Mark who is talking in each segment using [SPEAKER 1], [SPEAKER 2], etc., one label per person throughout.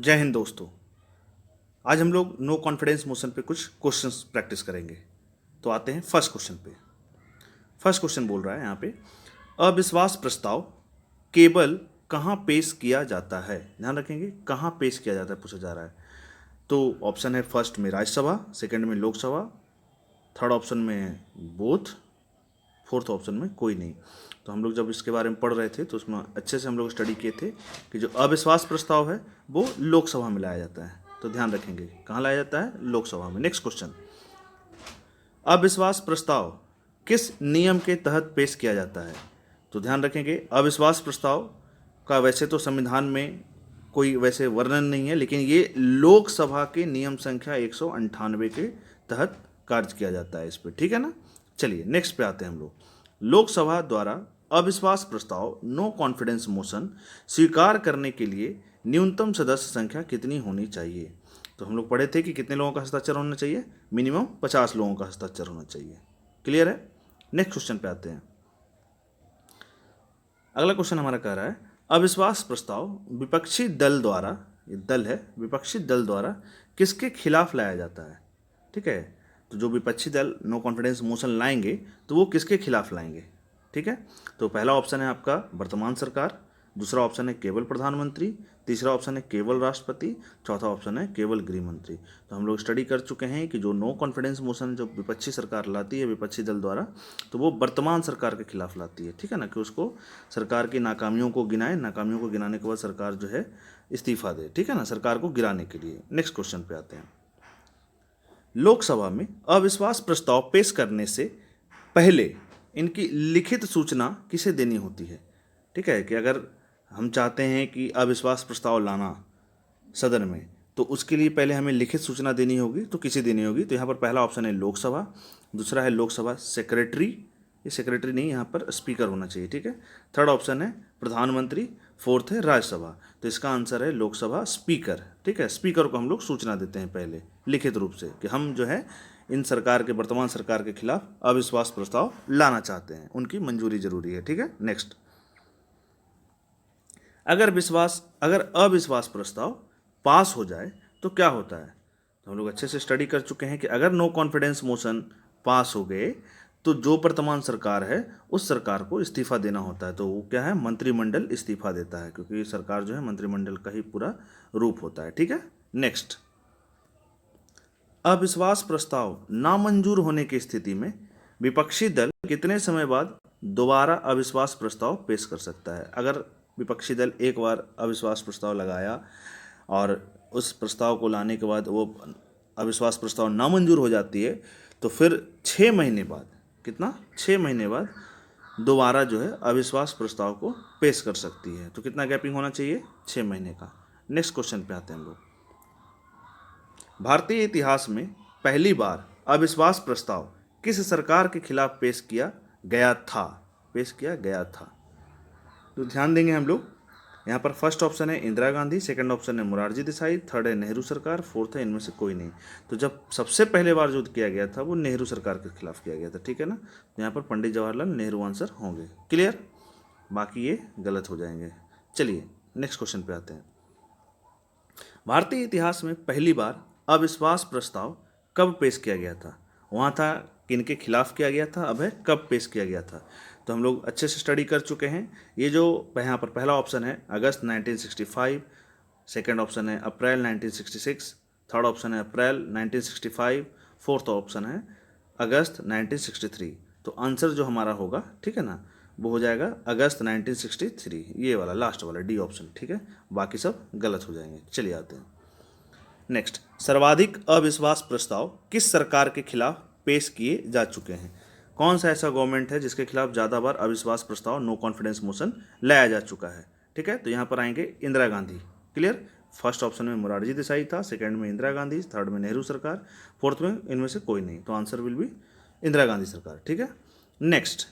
[SPEAKER 1] जय हिंद दोस्तों। आज हम लोग नो कॉन्फिडेंस मोशन पे कुछ क्वेश्चंस प्रैक्टिस करेंगे। तो आते हैं फर्स्ट क्वेश्चन पे। फर्स्ट क्वेश्चन बोल रहा है यहाँ पे, अविश्वास प्रस्ताव केवल कहाँ पेश किया जाता है। ध्यान रखेंगे, कहाँ पेश किया जाता है पूछा जा रहा है। तो ऑप्शन है फर्स्ट में राज्यसभा, सेकंड में लोकसभा, थर्ड ऑप्शन में बोथ, फोर्थ ऑप्शन में कोई नहीं। तो हम लोग जब इसके बारे में पढ़ रहे थे तो उसमें अच्छे से हम लोग स्टडी किए थे कि जो अविश्वास प्रस्ताव है वो लोकसभा में लाया जाता है। तो ध्यान रखेंगे कहाँ लाया जाता है, लोकसभा में। नेक्स्ट क्वेश्चन, अविश्वास प्रस्ताव किस नियम के तहत पेश किया जाता है। तो ध्यान रखेंगे, अविश्वास प्रस्ताव का वैसे तो संविधान में कोई वैसे वर्णन नहीं है, लेकिन ये लोकसभा के नियम संख्या 198 के तहत कार्य किया जाता है इस पर। ठीक है ना। चलिए नेक्स्ट पे आते हैं हम लोग। लोकसभा द्वारा अविश्वास प्रस्ताव नो कॉन्फिडेंस मोशन स्वीकार करने के लिए न्यूनतम सदस्य संख्या कितनी होनी चाहिए। तो हम लोग पढ़े थे कि कितने लोगों का हस्ताक्षर होना चाहिए, मिनिमम 50 लोगों का हस्ताक्षर होना चाहिए। क्लियर है। नेक्स्ट क्वेश्चन पे आते हैं। अगला क्वेश्चन हमारा कह रहा है, अविश्वास प्रस्ताव विपक्षी दल द्वारा, ये दल है, विपक्षी दल द्वारा किसके खिलाफ लाया जाता है। ठीक है, तो जो विपक्षी दल नो कॉन्फिडेंस मोशन लाएंगे तो वो किसके खिलाफ लाएंगे। ठीक है, तो पहला ऑप्शन है आपका वर्तमान सरकार, दूसरा ऑप्शन है केवल प्रधानमंत्री, तीसरा ऑप्शन है केवल राष्ट्रपति, चौथा ऑप्शन है केवल गृह मंत्री। तो हम लोग स्टडी कर चुके हैं कि जो नो कॉन्फिडेंस मोशन जो विपक्षी सरकार लाती है विपक्षी दल द्वारा, तो वो वर्तमान सरकार के खिलाफ लाती है। ठीक है ना, कि उसको सरकार की नाकामियों को गिनाए, नाकामियों को गिनाने के बाद सरकार जो है इस्तीफा दे। ठीक है ना, सरकार को गिराने के लिए। नेक्स्ट क्वेश्चन पे आते हैं। लोकसभा में अविश्वास प्रस्ताव पेश करने से पहले इनकी लिखित सूचना किसे देनी होती है। ठीक है, कि अगर हम चाहते हैं कि अविश्वास प्रस्ताव लाना सदन में, तो उसके लिए पहले हमें लिखित सूचना देनी होगी। तो किसे देनी होगी, तो यहाँ पर पहला ऑप्शन है लोकसभा, दूसरा है लोकसभा सेक्रेटरी, ये सेक्रेटरी नहीं, यहाँ पर स्पीकर होना चाहिए। ठीक है, थर्ड ऑप्शन है प्रधानमंत्री, फोर्थ है राज्यसभा। तो इसका आंसर है लोकसभा स्पीकर। ठीक है, स्पीकर को हम लोग सूचना देते हैं पहले लिखित रूप से कि हम जो है इन सरकार के, वर्तमान सरकार के खिलाफ अविश्वास प्रस्ताव लाना चाहते हैं, उनकी मंजूरी जरूरी है। ठीक है, नेक्स्ट, अगर अविश्वास प्रस्ताव पास हो जाए तो क्या होता है। तो हम लोग अच्छे से स्टडी कर चुके हैं कि अगर नो कॉन्फिडेंस मोशन पास हो गए तो जो वर्तमान सरकार है उस सरकार को इस्तीफा देना होता है। तो वो क्या है, मंत्रिमंडल इस्तीफा देता है, क्योंकि सरकार जो है मंत्रिमंडल का ही पूरा रूप होता है। ठीक है, नेक्स्ट, अविश्वास प्रस्ताव नामंजूर होने की स्थिति में विपक्षी दल कितने समय बाद दोबारा अविश्वास प्रस्ताव पेश कर सकता है। अगर विपक्षी दल एक बार अविश्वास प्रस्ताव लगाया और उस प्रस्ताव को लाने के बाद वो अविश्वास प्रस्ताव नामंजूर हो जाती है, तो फिर 6 महीने बाद, कितना, 6 महीने बाद दोबारा जो है अविश्वास प्रस्ताव को पेश कर सकती है। तो कितना गैपिंग होना चाहिए, 6 महीने का। नेक्स्ट क्वेश्चन पे आते हैं हम लोग। भारतीय इतिहास में पहली बार अविश्वास प्रस्ताव किस सरकार के खिलाफ पेश किया गया था। तो ध्यान देंगे हम लोग, यहाँ पर फर्स्ट ऑप्शन है इंदिरा गांधी, सेकंड ऑप्शन है मोरारजी देसाई, थर्ड है नेहरू सरकार, फोर्थ है इनमें से कोई नहीं। तो जब सबसे पहले बार जो किया गया था वो नेहरू सरकार के खिलाफ किया गया था। ठीक है ना, तो यहाँ पर पंडित जवाहरलाल नेहरू आंसर होंगे। क्लियर, बाकी ये गलत हो जाएंगे। चलिए नेक्स्ट क्वेश्चन पे आते हैं। भारतीय इतिहास में पहली बार अविश्वास प्रस्ताव कब पेश किया गया था। वहाँ था किनके खिलाफ किया गया था, अब है कब पेश किया गया था। तो हम लोग अच्छे से स्टडी कर चुके हैं। ये जो यहाँ पर पहला ऑप्शन है अगस्त 1965, सेकंड ऑप्शन है अप्रैल 1966, थर्ड ऑप्शन है अप्रैल 1965, फोर्थ ऑप्शन है अगस्त 1963। तो आंसर जो हमारा होगा, ठीक है ना, वो हो जाएगा अगस्त 1963, ये वाला लास्ट वाला डी ऑप्शन। ठीक है, बाकी सब गलत हो जाएंगे। चलिए आते हैं नेक्स्ट, सर्वाधिक अविश्वास प्रस्ताव किस सरकार के खिलाफ पेश किए जा चुके हैं। कौन सा ऐसा गवर्नमेंट है जिसके खिलाफ ज़्यादा बार अविश्वास प्रस्ताव नो कॉन्फिडेंस मोशन लाया जा चुका है। ठीक है, तो यहाँ पर आएंगे Indira Gandhi. Clear, first option में मोरारजी देसाई था, सेकंड में इंदिरा गांधी, थर्ड में नेहरू सरकार, फोर्थ में इनमें से कोई नहीं। तो answer will B Indira Gandhi सरकार। ठीक है, नेक्स्ट,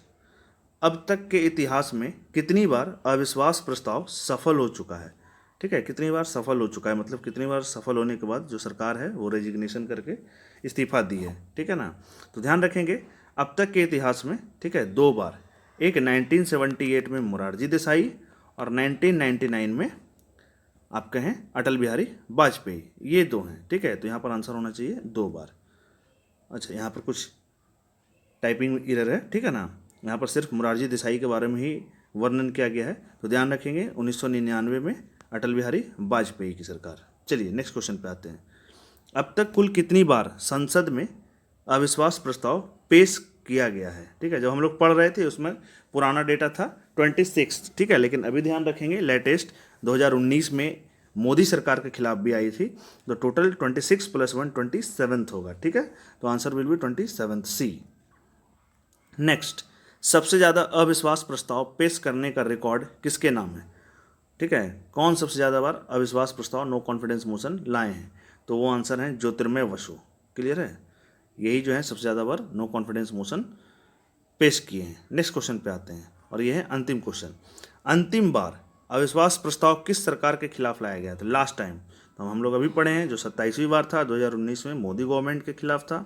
[SPEAKER 1] अब तक के इतिहास में कितनी बार अविश्वास प्रस्ताव सफल हो चुका है। ठीक है, कितनी बार सफल हो चुका है, मतलब कितनी बार सफल होने के बाद जो सरकार है वो रेजिग्नेशन करके इस्तीफा दी है। ठीक है ना, तो ध्यान रखेंगे अब तक के इतिहास में, ठीक है, 2 बार, एक 1978 में मोरारजी देसाई और 1999 में आप कहें अटल बिहारी वाजपेयी, ये दो हैं, ठीक है। तो यहाँ पर आंसर होना चाहिए 2 बार। अच्छा, यहाँ पर कुछ टाइपिंग एरर है, ठीक है ना। यहाँ पर सिर्फ मोरारजी देसाई के बारे में ही वर्णन किया गया है, तो ध्यान रखेंगे 1999 में अटल बिहारी वाजपेयी की सरकार। चलिए नेक्स्ट क्वेश्चन पे आते हैं। अब तक कुल कितनी बार संसद में अविश्वास प्रस्ताव पेश किया गया है, ठीक है। जब हम लोग पढ़ रहे थे उसमें पुराना डेटा था 26, ठीक है, लेकिन अभी ध्यान रखेंगे लेटेस्ट 2019 में मोदी सरकार के खिलाफ भी आई थी, तो टोटल 26 + 1 27 होगा, ठीक है। तो answer will be 27 C. Next, सबसे ज़्यादा अविश्वास प्रस्ताव पेश करने का रिकॉर्ड किसके नाम है, ठीक है। कौन सबसे ज़्यादा बार अविश्वास प्रस्ताव नो कॉन्फिडेंस मोशन लाए हैं, तो वो आंसर है ज्योतिर्मय बसु। क्लियर है, यही जो है सबसे ज़्यादा बार नो कॉन्फिडेंस मोशन पेश किए हैं। नेक्स्ट क्वेश्चन पे आते हैं और ये है अंतिम क्वेश्चन। अंतिम बार अविश्वास प्रस्ताव किस सरकार के खिलाफ लाया गया था लास्ट टाइम, तो हम लोग अभी पढ़े हैं जो 27वीं बार था 2019 में मोदी गवर्नमेंट के खिलाफ था,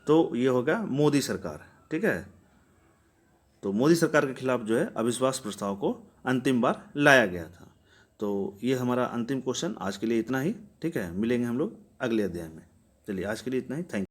[SPEAKER 1] तो ये होगा मोदी सरकार, ठीक है। तो मोदी सरकार के खिलाफ जो है अविश्वास प्रस्ताव को अंतिम बार लाया गया था। तो ये हमारा अंतिम क्वेश्चन, आज के लिए इतना ही, ठीक है। मिलेंगे हम लोग अगले अध्याय में। चलिए आज के लिए इतना ही, थैंक यू।